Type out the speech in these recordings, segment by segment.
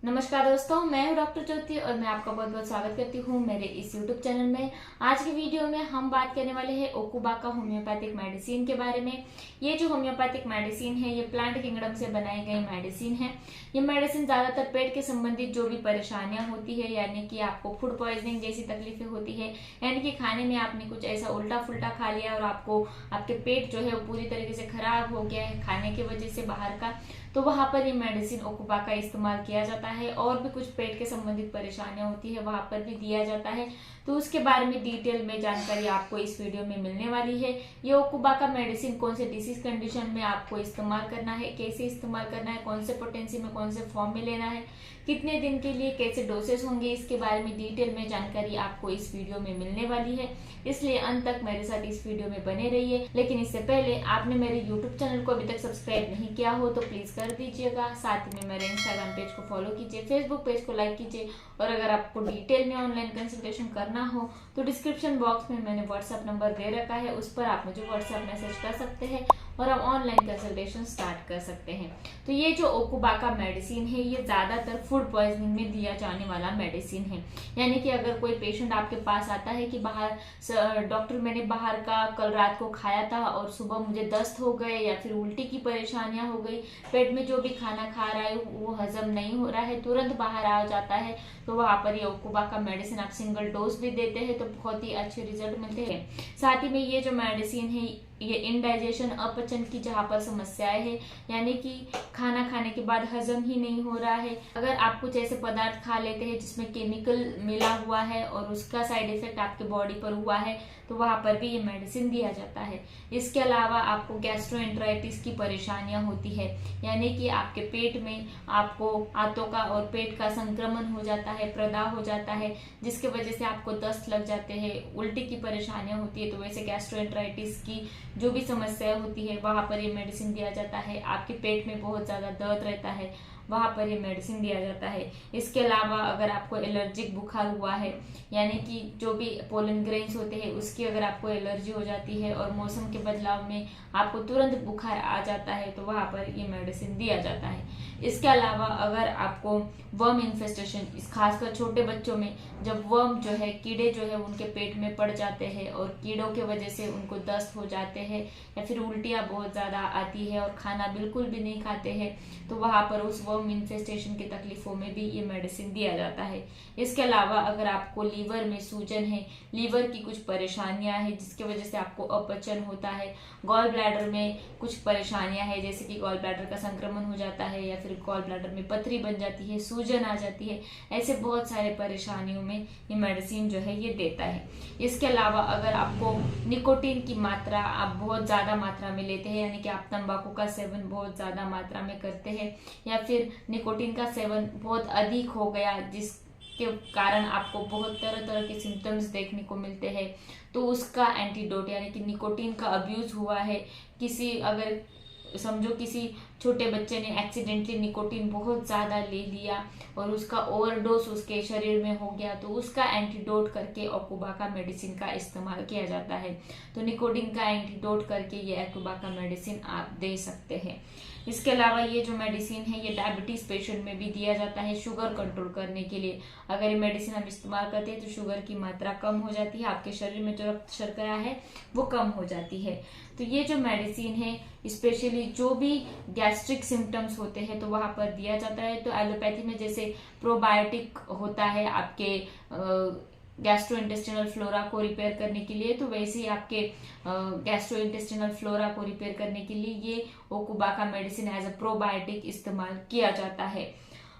नमस्कार दोस्तों, मैं हूं डॉक्टर ज्योति और मैं आपका बहुत बहुत स्वागत करती हूं मेरे इस यूट्यूब चैनल में। आज की वीडियो में हम बात करने वाले हैं ओकुबाका होम्योपैथिक मेडिसिन के बारे में। ये जो होम्योपैथिक मेडिसिन है ये प्लांट किंगडम से बनाई गई मेडिसिन है। ये मेडिसिन ज्यादातर पेट के संबंधित जो भी परेशानियां होती है, यानी कि आपको फूड पॉइजनिंग जैसी तकलीफें होती है, यानी कि खाने में आपने कुछ ऐसा उल्टा फुल्टा खा लिया और आपको आपके पेट जो है वो पूरी तरीके से खराब हो गया है खाने की वजह से बाहर का, तो वहां पर ये मेडिसिन ओकुबाका इस्तेमाल किया जाता है। और भी कुछ पेट के संबंधित परेशानियां होती है वहां पर भी दिया जाता है, तो उसके बारे में डिटेल में जानकारी आपको इस वीडियो में मिलने वाली है। ये ओकुबाका मेडिसिन कौन से डिसीज कंडीशन में आपको इस्तेमाल करना है, कैसे इस्तेमाल करना है, कौन से पोटेंसी में कौन से फॉर्म में लेना है, कितने दिन के लिए कैसे डोसेस होंगे, इसके बारे में डिटेल में जानकारी आपको इस वीडियो में मिलने वाली है। इसलिए अंत तक मेरे साथ इस वीडियो में बने रहिए। लेकिन इससे पहले आपने मेरे यूट्यूब चैनल को अभी तक सब्सक्राइब नहीं किया हो तो प्लीज कर दीजिएगा। साथ में मेरे इंस्टाग्राम पेज को फॉलो कीजिए, फेसबुक पेज को लाइक कीजिए, और अगर आपको डिटेल में ऑनलाइन कंसल्टेशन करना हो तो डिस्क्रिप्शन बॉक्स में मैंने व्हाट्सएप नंबर दे रखा है, उस पर आप मुझे व्हाट्सएप मैसेज कर सकते हैं और आप ऑनलाइन कंसल्टेशन स्टार्ट कर सकते हैं। तो ये जो ओकुबाका मेडिसिन है ये ज्यादातर फूड पॉइजनिंग में दिया जाने वाला मेडिसिन है। यानी कि अगर कोई पेशेंट आपके पास आता है कि बाहर डॉक्टर मैंने बाहर का कल रात को खाया था और सुबह मुझे दस्त हो गए या फिर उल्टी की परेशानियां हो गई, पेट में जो भी खाना खा रहा है वो हजम नहीं हो रहा है, तुरंत बाहर आ जाता है, तो वहां पर ये ओकुबाका मेडिसिन आप सिंगल डोज भी देते हैं तो बहुत ही अच्छे रिजल्ट मिलते हैं। साथ ही में ये जो मेडिसिन है ये इनडाइजेशन अपचन की जहां पर समस्याएं है, यानी कि खाना खाने के बाद हजम ही नहीं हो रहा है, अगर आप कुछ ऐसे पदार्थ खा लेते हैं जिसमें केमिकल मिला हुआ है और उसका साइड इफेक्ट आपके बॉडी पर हुआ है, तो वहां पर भी ये मेडिसिन दिया जाता है। इसके अलावा आपको गैस्ट्रोएंटराइटिस की परेशानियां होती है, यानी कि आपके पेट में आपको आंतों का और पेट का संक्रमण हो जाता है, प्रदाह हो जाता है, जिसके वजह से आपको दस्त लग जाते हैं, उल्टी की परेशानियां होती है, तो वैसे गैस्ट्रोएंटराइटिस की जो भी समस्या होती है वहां पर ये मेडिसिन दिया जाता है। आपके पेट में बहुत ज्यादा दर्द रहता है वहां पर ये मेडिसिन दिया जाता है। इसके अलावा अगर आपको एलर्जिक बुखार हुआ है, यानी कि जो भी पोलन ग्रेन्स होते हैं उसकी अगर आपको एलर्जी हो जाती है और मौसम के बदलाव में आपको तुरंत बुखार आ जाता है, तो वहां पर ये मेडिसिन दिया जाता है। इसके अलावा अगर आपको वर्म इन्फेस्टेशन, खासकर छोटे बच्चों में जब वर्म जो है कीड़े जो है उनके पेट में पड़ जाते हैं और कीड़ों की वजह से उनको दस्त हो जाते हैं या फिर उल्टियां बहुत ज्यादा आती है और खाना बिल्कुल भी नहीं खाते हैं, तो वहां पर उस वर्म इन्फेस्टेशन की तकलीफों में भी ये मेडिसिन दिया जाता है। इसके अलावा अगर आपको लीवर में सूजन है, लीवर की कुछ परेशानियां हैं जिसकी वजह से आपको अपचन होता है, गॉल ब्लैडर में कुछ परेशानियां हैं जैसे कि गॉल ब्लैडर का संक्रमण हो जाता है या फिर गॉल ब्लैडर में पथरी बन जाती है, सूजन आ जाती है, ऐसे बहुत सारे परेशानियों में ये मेडिसिन जो है ये देता है। इसके अलावा अगर आपको निकोटीन की मात्रा आप बहुत ज्यादा मात्रा में लेते हैं, यानी कि आप तंबाकू का सेवन बहुत ज्यादा मात्रा में करते हैं या फिर निकोटीन का सेवन बहुत अधिक हो गया जिसके कारण आपको बहुत तरह तरह के सिम्टम्स देखने को मिलते हैं, तो उसका एंटीडोट, यानी कि निकोटीन का अब्यूज हुआ है, किसी अगर समझो किसी छोटे बच्चे ने एक्सीडेंटली निकोटीन बहुत ज्यादा ले लिया और उसका ओवरडोज उसके शरीर में हो गया, तो उसका एंटीडोट करके ओकुबाका मेडिसिन का इस्तेमाल किया जाता है। तो निकोटीन का एंटीडोट करके ये ओकुबाका मेडिसिन आप दे सकते हैं। इसके अलावा ये जो मेडिसिन है ये डायबिटीज पेशेंट में भी दिया जाता है शुगर कंट्रोल करने के लिए। अगर ये मेडिसिन हम इस्तेमाल करते हैं तो शुगर की मात्रा कम हो जाती है, आपके शरीर में जो रक्त शर्करा है वो कम हो जाती है। तो ये जो मेडिसिन है स्पेशली जो भी गैस्ट्रिक सिम्टम्स होते हैं तो वहां पर दिया जाता है। तो एलोपैथी में जैसे प्रोबायोटिक होता है आपके गैस्ट्रो इंटेस्टिनल फ्लोरा को रिपेयर करने के लिए, तो वैसे ही आपके गैस्ट्रो इंटेस्टिनल फ्लोरा को रिपेयर करने के लिए ये ओकुबाका मेडिसिन एज अ प्रोबायोटिक इस्तेमाल किया जाता है।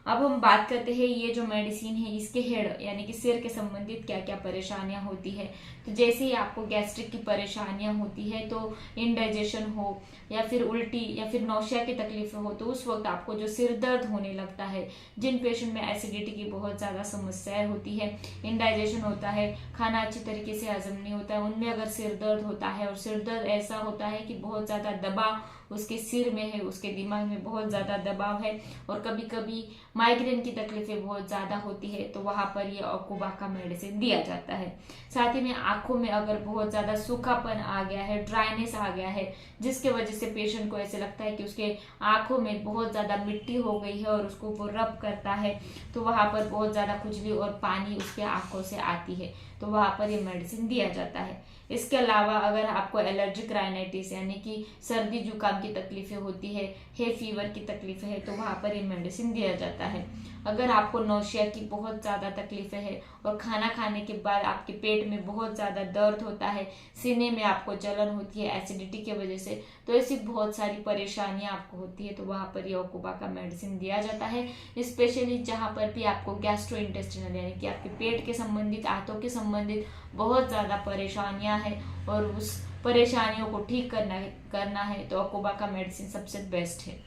अब हम बात करते हैं ये जो मेडिसिन है इसके हेड यानी कि सिर के संबंधित क्या क्या परेशानियां होती है। तो जैसे ही आपको गैस्ट्रिक की परेशानियां होती है, तो इनडाइजेशन हो या फिर उल्टी या फिर नौशिया की तकलीफ हो, तो उस वक्त आपको जो सिर दर्द होने लगता है, जिन पेशेंट में एसिडिटी की बहुत ज्यादा समस्याएं होती है, इनडाइजेशन होता है, खाना अच्छी तरीके से हजम नहीं होता है, उनमें अगर सिर दर्द होता है और सिर दर्द ऐसा होता है कि बहुत ज्यादा दबा उसके सिर में है, उसके दिमाग में बहुत ज़्यादा दबाव है और कभी कभी माइग्रेन की तकलीफें बहुत ज़्यादा होती है, तो वहाँ पर ये ओकुबा का मेडिसिन दिया जाता है। साथ ही में आंखों में अगर बहुत ज़्यादा सूखापन आ गया है, ड्राइनेस आ गया है, जिसके वजह से पेशेंट को ऐसे लगता है कि उसके आंखों में बहुत ज़्यादा मिट्टी हो गई है और उसको वो रब करता है, तो वहाँ पर बहुत ज़्यादा खुजली और पानी उसके आंखों से आती है, तो वहाँ पर ये मेडिसिन दिया जाता है। इसके अलावा अगर आपको एलर्जिक राइनाइटिस यानी कि सर्दी जुकाम की तकलीफें होती है, हे फीवर की तकलीफें है, तो वहाँ पर ये मेडिसिन दिया जाता है। अगर आपको नौशिया की बहुत ज़्यादा तकलीफें है और खाना खाने के बाद आपके पेट में बहुत ज़्यादा दर्द होता है, सीने में आपको जलन होती है एसिडिटी की वजह से, तो ऐसी बहुत सारी परेशानियां आपको होती है, तो वहाँ पर ये ओकुबा का मेडिसिन दिया जाता है। स्पेशली जहाँ पर भी आपको गैस्ट्रो इंटेस्टिनल यानी कि आपके पेट के संबंधित, आंतों के संबंधित बहुत ज़्यादा परेशानियां हैं और उस परेशानियों को ठीक करना है तो ओकुबा का मेडिसिन सबसे बेस्ट है।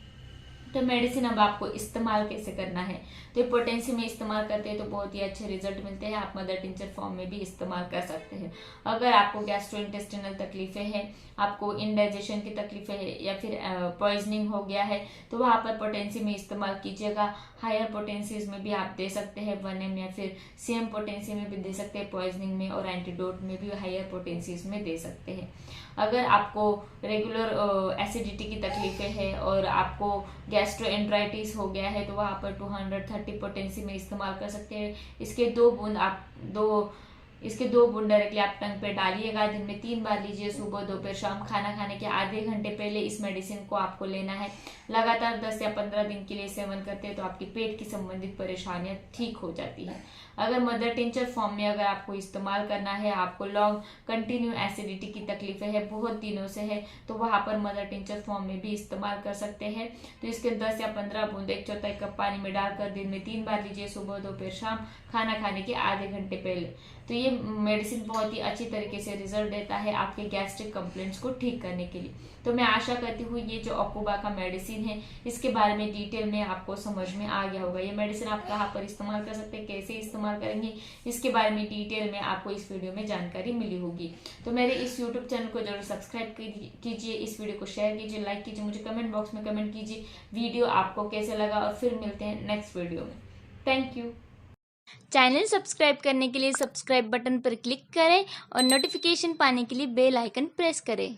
तो मेडिसिन अब आपको इस्तेमाल कैसे करना है, तो पोटेंसी में इस्तेमाल करते हैं तो बहुत ही अच्छे रिजल्ट मिलते हैं। आप मदर टिंचर फॉर्म में भी इस्तेमाल कर सकते हैं। अगर आपको गैस्ट्रोइंटेस्टिनल तकलीफें हैं, आपको इंडाइजेशन की तकलीफें है या फिर पॉइजनिंग हो गया है, तो वहाँ पर पोटेंसी में इस्तेमाल कीजिएगा। हायर पोटेंसीज में भी आप दे सकते हैं, 1M या फिर CM पोटेंसी में भी दे सकते हैं पॉइजनिंग में, और एंटीडोट में भी हायर पोटेंसीज में दे सकते हैं। अगर आपको रेगुलर एसिडिटी की तकलीफें है और आपको गैस्ट्रोएंट्राइटिस हो गया है, तो वहाँ पर 230 पोटेंसी में इस्तेमाल कर सकते हैं। इसके दो बूंद डायरेक्टली आप टंग पे डालिएगा। दिन में 3 बार लीजिए, सुबह दोपहर शाम। खाना खाने के आधे घंटे पहले इस मेडिसिन को आपको लेना है। लगातार 10 या 15 दिन के लिए सेवन करते हैं तो आपकी पेट की संबंधित परेशानियां ठीक हो जाती है। अगर मदर टिंचर फॉर्म में अगर आपको इस्तेमाल करना है, आपको लॉन्ग कंटिन्यू एसिडिटी की तकलीफें है, बहुत दिनों से है, तो वहां पर मदर टिंचर फॉर्म में भी इस्तेमाल कर सकते हैं। तो इसके 10 या 15 बूंद 1/4 कप पानी में डालकर दिन में 3 बार लीजिए, सुबह दोपहर शाम, खाना खाने के आधे घंटे पहले। तो ये मेडिसिन बहुत ही अच्छी तरीके से रिजल्ट देता है आपके गैस्ट्रिक कंप्लेंट्स को ठीक करने के लिए। तो मैं आशा करती हूँ ये जो ओकुबा का मेडिसिन है इसके बारे में डिटेल में आपको समझ में आ गया होगा। ये मेडिसिन आप कहाँ पर इस्तेमाल कर सकते हैं, कैसे इस्तेमाल करेंगे, इसके बारे में डिटेल में आपको इस वीडियो में जानकारी मिली होगी। तो मेरे इस यूट्यूब चैनल को जरूर सब्सक्राइब कीजिए, इस वीडियो को शेयर कीजिए, लाइक कीजिए, मुझे कमेंट बॉक्स में कमेंट कीजिए वीडियो आपको कैसे लगा, और फिर मिलते हैं नेक्स्ट वीडियो में। Thank you. चैनल सब्सक्राइब करने के लिए सब्सक्राइब बटन पर क्लिक करें और नोटिफिकेशन पाने के लिए बेल आइकन प्रेस करें।